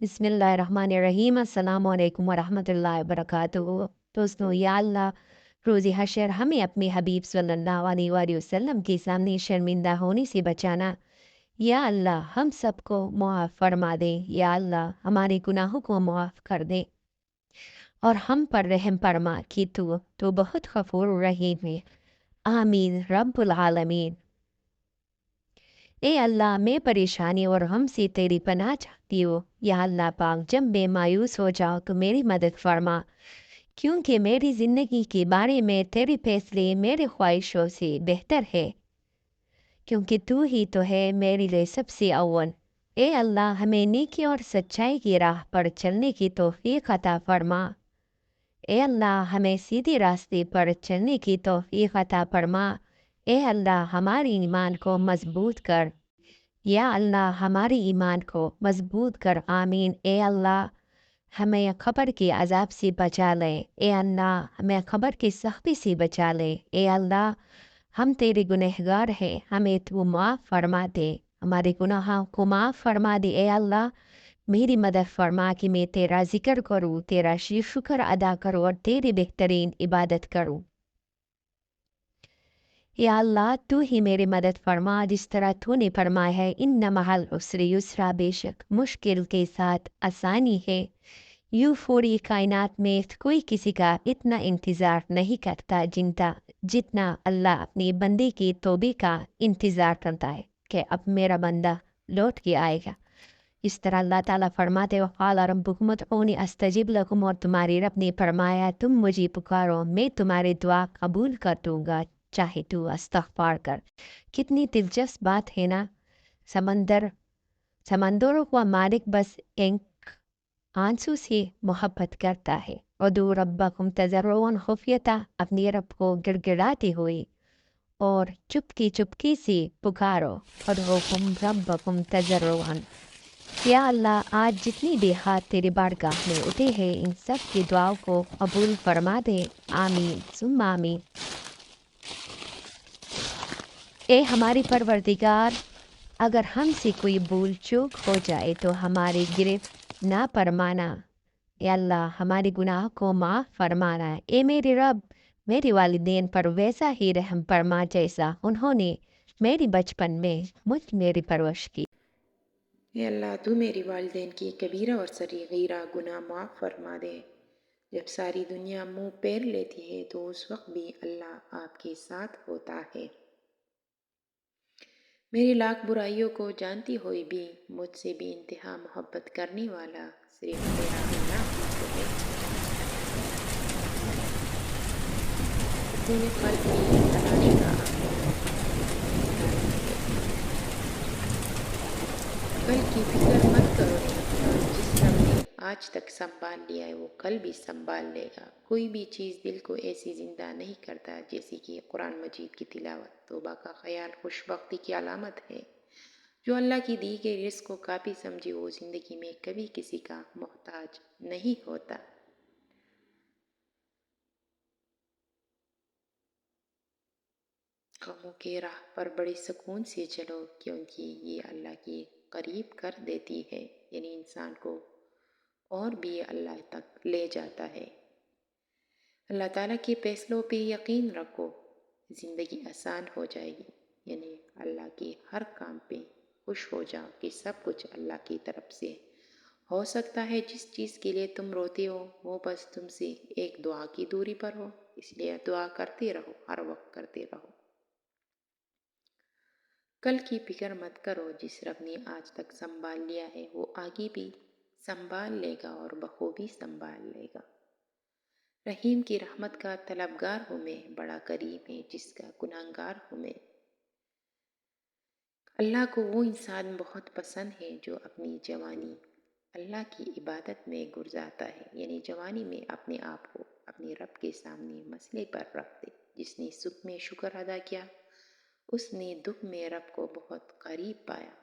बिस्मिल्लाहिर्रहमानिर्रहीम अस्सलामु अलैकुम वरहमतुल्लाहि वबरकातुहू। दोस्तों, या अल्लाह रोज़ी हशर हमें अपने हबीब सल्लल्लाहु अलैहि वसल्लम के सामने शर्मिंदा होने से बचाना। या अल्लाह हम सबको मुआफ़ फरमा दे। या अल्लाह हमारे गुनाहों को मुआफ़ कर दे और हम पर रहम फरमा कि तू तो बहुत गफूर रहीम है। आमीन रब्बुल आलमीन। ए अल्लाह, मैं परेशानी और हम से तेरी पनाह चाहती हूँ। या अल्लाह पाक, जब मैं मायूस हो जाऊँ तो मेरी मदद फरमा, क्योंकि मेरी ज़िंदगी के बारे में तेरे फैसले मेरे ख्वाहिशों से बेहतर है, क्योंकि तू ही तो है मेरे लिए सबसे अव्वल। ए अल्लाह, हमें नेकी और सच्चाई की राह पर चलने की तौफीक अता फरमा। ए अल्लाह, हमें सीधे रास्ते पर चलने की तौफीक अता फरमा। ए अल्लाह, हमारे ईमान को मजबूत कर। या अल्लाह, हमारे ईमान को मजबूत कर। आमीन। ए अल्लाह, हमें खबर के अजाब से बचा ले। ए अल्लाह, हमें खबर की सख्ती से बचा ले। ए अल्लाह, हम तेरे गुनहगार हैं, हमें तू माफ़ फरमा दे, हमारे गुनाहों को माफ़ फरमा दे। ए अल्लाह, मेरी मदद फरमा कि मैं तेरा जिक्र करूँ, तेरा शुक्र अदा करूँ और तेरी बेहतरीन इबादत करूँ। या अल्लाह, तू ही मेरी मदद फरमा जिस तरह तूने फरमाया है, इन्ना महल उसरी युसरा, बेशक मुश्किल के साथ आसानी है। यूँ पूरी कायनात में कोई किसी का इतना इंतज़ार नहीं करता जितना अल्लाह अपने बंदे की तौबे का इंतज़ार करता है कि अब मेरा बंदा लौट के आएगा। इस तरह अल्लाह ताला फरमाते हो, क़ाल रब्बुकुम उदऊनी अस्तजिब लकुम, और तुम्हारे रब ने फरमाया तुम मुझे पुकारो, मैं तुम्हारी दुआ कबूल कर दूंगा, चाहे तू इस्तग़फ़ार कर। कितनी दिलचस्प बात है ना। समंदर समंदरों का मालिक बस एक आंसू से मोहब्बत करता है। उदू रब्बकुम तज़र्रुअन खुफ़ियता, अपने रब को गिड़गिड़ाते हुए और चुपके चुपके से पुकारो। उदऊकुम रब्बकुम तज़र्रुअन। या अल्लाह, आज जितनी भी हाथ तेरी बारगाह में उठे हैं, इन सब की दुआओं को कबूल फरमा दे। आमीन सुम्मा आमीन। ए हमारी परवरदिगार, अगर हमसे कोई भूल चूक हो जाए तो हमारी गिरफ्त ना फरमाना। या अल्लाह, हमारे गुनाह को माफ़ फरमाना। ए मेरे रब, मेरे वालिदैन पर वैसा ही रहम फरमा जैसा उन्होंने मेरी बचपन में मेरी परवरिश की। हे अल्लाह, तू मेरी वालिदैन की कबीरा और सगीरा गुनाह माफ़ फरमा दे। जब सारी दुनिया मुंह फेर लेती है तो उस वक्त भी अल्लाह आपके साथ होता है। मेरी लाख बुराइयों को जानती हुई भी मुझसे भी इंतहा मोहब्बत करने वाला सिर्फ तेरा अल्लाह ही तो है। तूने कल्ब की तलाश का कल की फिक्र मत करो। जिस रब ने आज तक संभाल लिया है वो कल भी संभाल लेगा। कोई भी चीज़ दिल को ऐसी जिंदा नहीं करता जैसे कि कुरान मजीद की तिलावत। तौबा का ख्याल खुशबख्ती की अलामत है। जो अल्लाह की दी गई रिज़्क़ को काफ़ी समझे वो ज़िंदगी में कभी किसी का मोहताज नहीं होता। गमों के राह पर बड़े सुकून से चलो, क्योंकि ये अल्लाह के करीब कर देती है, यानी इंसान को और भी अल्लाह तक ले जाता है। अल्लाह ताला के फैसलों पे यकीन रखो, ज़िंदगी आसान हो जाएगी। यानी अल्लाह के हर काम पे खुश हो जाओ कि सब कुछ अल्लाह की तरफ से हो सकता है। जिस चीज़ के लिए तुम रोते हो वो बस तुमसे एक दुआ की दूरी पर हो, इसलिए दुआ करते रहो, हर वक्त करते रहो। कल की फिक्र मत करो। जिस रब ने आज तक संभाल लिया है वो आगे भी संभाल लेगा और बखूबी संभाल लेगा। रहीम की रहमत का तलबगार हूँ मैं, बड़ा करीम है जिसका गुनाहगार हूँ मैं। अल्लाह को वो इंसान बहुत पसंद है जो अपनी जवानी अल्लाह की इबादत में गुजारता है, यानी जवानी में अपने आप को अपने रब के सामने मसले पर रख दे। जिसने सुख में शुक्र अदा किया उसने दुख में रब को बहुत करीब पाया।